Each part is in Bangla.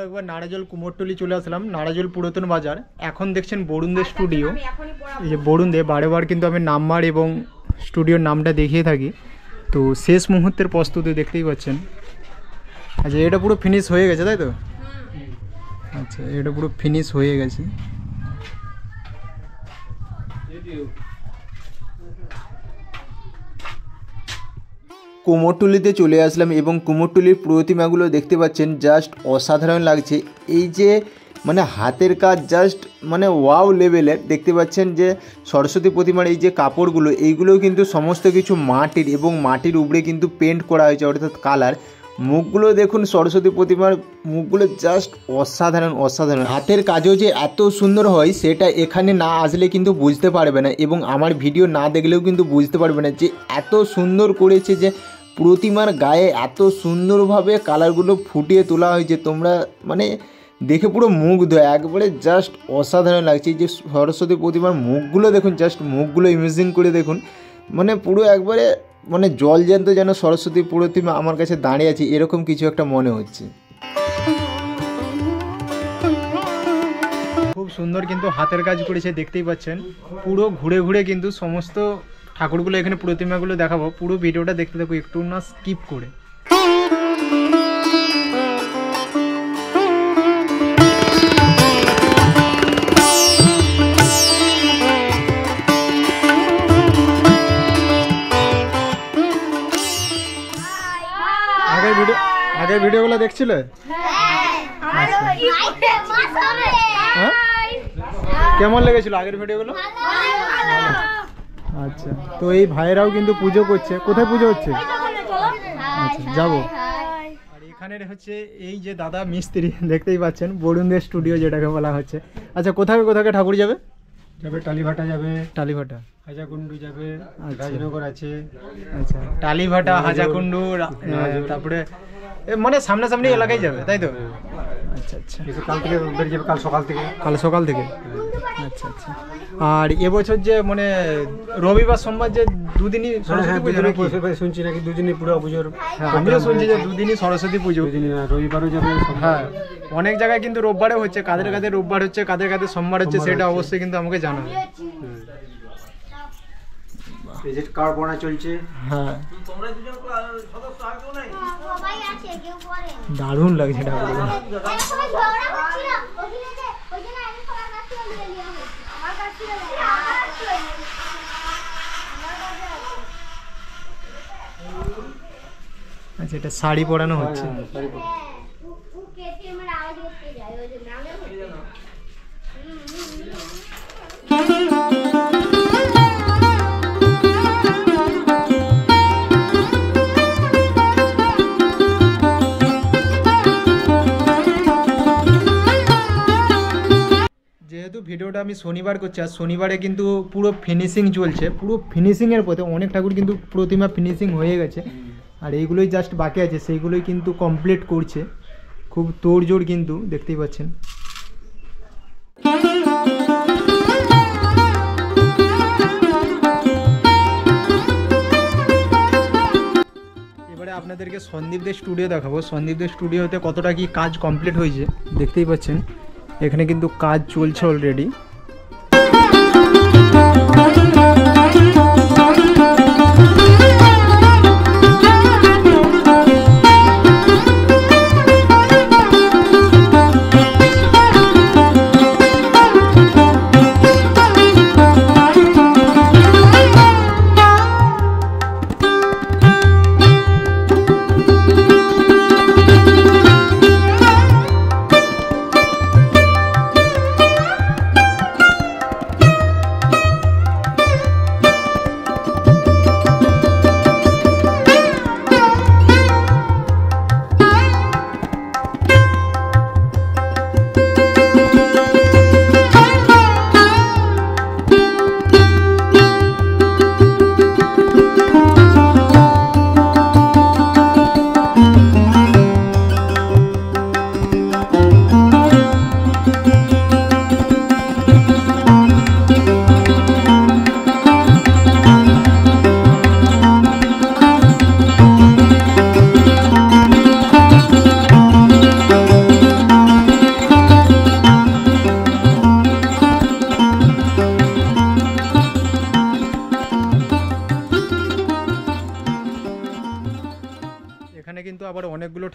একবার নারাজল কুমোরটুলি চলে আসলাম, নারাজল পুরাতন বাজার। এখন দেখছেন বরুণদের স্টুডিও। এই যে বরুণদে বারেবার কিন্তু আমি নাম্বার এবং স্টুডিওর নামটা দেখিয়ে থাকি। তো শেষ মুহূর্তের প্রস্তুতি দেখতেই পাচ্ছেন। আচ্ছা, এটা পুরো ফিনিশ হয়ে গেছে তাই তো? আচ্ছা, এটা পুরো ফিনিশ হয়ে গেছে। কুমোরটুলিতে চলে আসলাম এবং কুমোরটুলির প্রতিমাগুলো দেখতে পাচ্ছেন, জাস্ট অসাধারণ লাগছে। এই যে মানে হাতের কাজ জাস্ট মানে ওয়াও লেভেলের। দেখতে পাচ্ছেন যে সরস্বতী প্রতিমার এই যে কাপড়গুলো, এইগুলোও কিন্তু সমস্ত কিছু মাটির এবং মাটির উপরে কিন্তু পেন্ট করা হয়েছে, অর্থাৎ কালার। মুখগুলো দেখুন, সরস্বতী প্রতিমার মুখগুলো জাস্ট অসাধারণ অসাধারণ। হাতের কাজও যে এত সুন্দর হয় সেটা এখানে না আসলে কিন্তু বুঝতে পারবে না, এবং আমার ভিডিও না দেখলেও কিন্তু বুঝতে পারবে না যে এত সুন্দর করেছে, যে প্রতিমার গায়ে এত সুন্দরভাবে কালারগুলো ফুটিয়ে তোলা হয়েছে। তোমরা মানে দেখে পুরো মুগ্ধ, একবারে জাস্ট অসাধারণ লাগছে। এই যে সরস্বতী প্রতিমার মুখগুলো দেখুন, জাস্ট মুখগুলো ইমেজিন করে দেখুন, মানে পুরো একবারে মানে জল জ্যান্ত যেন সরস্বতী প্রতিমা আমার কাছে দাঁড়িয়ে আছে, এরকম কিছু একটা মনে হচ্ছে। খুব সুন্দর কিন্তু হাতের কাজ করেছে, দেখতেই পাচ্ছেন। পুরো ঘুরে ঘুরে কিন্তু সমস্ত ঠাকুরগুলো এখানে প্রতিমাগুলো দেখাবো। পুরো ভিডিওটা দেখতে থাকো, একটু না স্কিপ করে। আগের ভিডিওগুলো দেখছিলে? হ্যাঁ, কেমন লেগেছিল আগের ভিডিওগুলো? আচ্ছা, তো এই ভাইয়েরাও কিন্তু পুজো করছে। কোথায় পুজো হচ্ছে? আচ্ছা, যাবো। আর এখানে হচ্ছে এই যে দাদা মিস্ত্রি, দেখতেই পাচ্ছেন, বরুণদের স্টুডিও যেটাকে বলা হচ্ছে। আচ্ছা, কোথায় কোথায় ঠাকুর যাবে? যাবে টালিভাটা, যাবে টালিভাটা, হাজাকুন্ডু যাবে, রাজনগর আছে। আচ্ছা, টালিভাটা, হাজাকুন্ডু, তারপরে মানে সামনাসামনি এলাকায় যাবে তাই তো? আচ্ছা আচ্ছা, কাল থেকে বেরিয়ে যাবে, কাল সকাল থেকে। কাল সকাল থেকে, আচ্ছা আচ্ছা। আর এবছর যে মানে রবিবার সোমবার যে দুদিনই সরস্বতী পুজো শুনছি নাকি? দুদিনই পুরো পুজোর। হ্যাঁ, আমিও শুনছি যে দুদিনই সরস্বতী পুজো, রবিবারও যাবে। হ্যাঁ, অনেক জায়গায় কিন্তু রোববারে হচ্ছে, কাদের কাদের রোববার হচ্ছে, কাদের কাদের সোমবার হচ্ছে, সেটা অবশ্যই কিন্তু আমাকে জানাবে। এই যে কার বোনা চলছে। হ্যাঁ, দারুণ লাগছে ঠাকুরগুলো। আচ্ছা, এটা শাড়ি পরানো হচ্ছে। যেহেতু ভিডিওটা আমি শনিবার করছি, আর শনিবারে কিন্তু পুরো ফিনিশিং চলছে, পুরো ফিনিশিংয়ের পথে। অনেক ঠাকুর কিন্তু প্রতিমা ফিনিশিং হয়ে গেছে, আর এইগুলোই জাস্ট বাকি আছে, সেইগুলোই কিন্তু কমপ্লিট করছে। খুব তোড়জোড় কিন্তু, দেখতেই পাচ্ছেন। এবারে আপনাদেরকে সন্দীপদের স্টুডিও দেখাবো। সন্দীপদের স্টুডিওতে কতটা কি কাজ কমপ্লিট হয়েছে দেখতেই পাচ্ছেন। এখানে কিন্তু কাজ চলছে অলরেডি।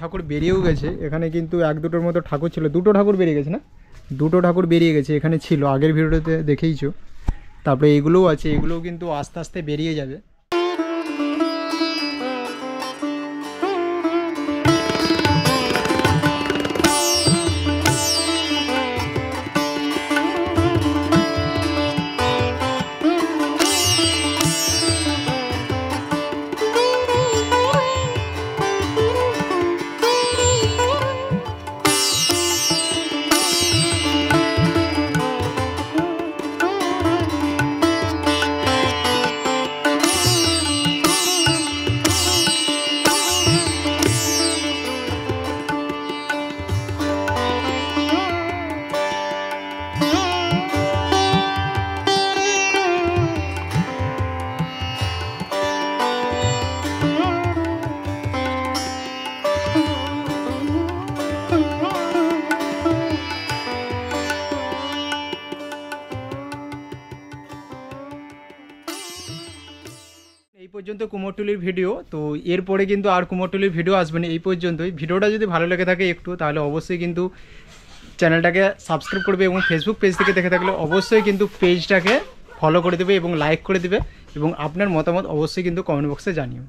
ঠাকুর বেরিয়েও গেছে। এখানে কিন্তু 1-2টোর মতো ঠাকুর ছিল, 2টো ঠাকুর বেরিয়ে গেছে না, 2টো ঠাকুর বেরিয়ে গেছে, এখানে ছিল আগের ভিডিওতে দেখেইছো। তারপরে এগুলোও আছে, এগুলোও কিন্তু আস্তে আস্তে বেরিয়ে যাবে। এই পর্যন্ত কুমোরটুলির ভিডিও। তো এরপরে কিন্তু আর কুমোরটুলির ভিডিও আসবে না, এই পর্যন্তই। ভিডিওটা যদি ভালো লেগে থাকে একটু, তাহলে অবশ্যই কিন্তু চ্যানেলটাকে সাবস্ক্রাইব করবে এবং ফেসবুক পেজ থেকে দেখে থাকলে অবশ্যই কিন্তু পেজটাকে ফলো করে দেবে এবং লাইক করে দেবে এবং আপনার মতামত অবশ্যই কিন্তু কমেন্ট বক্সে জানিও।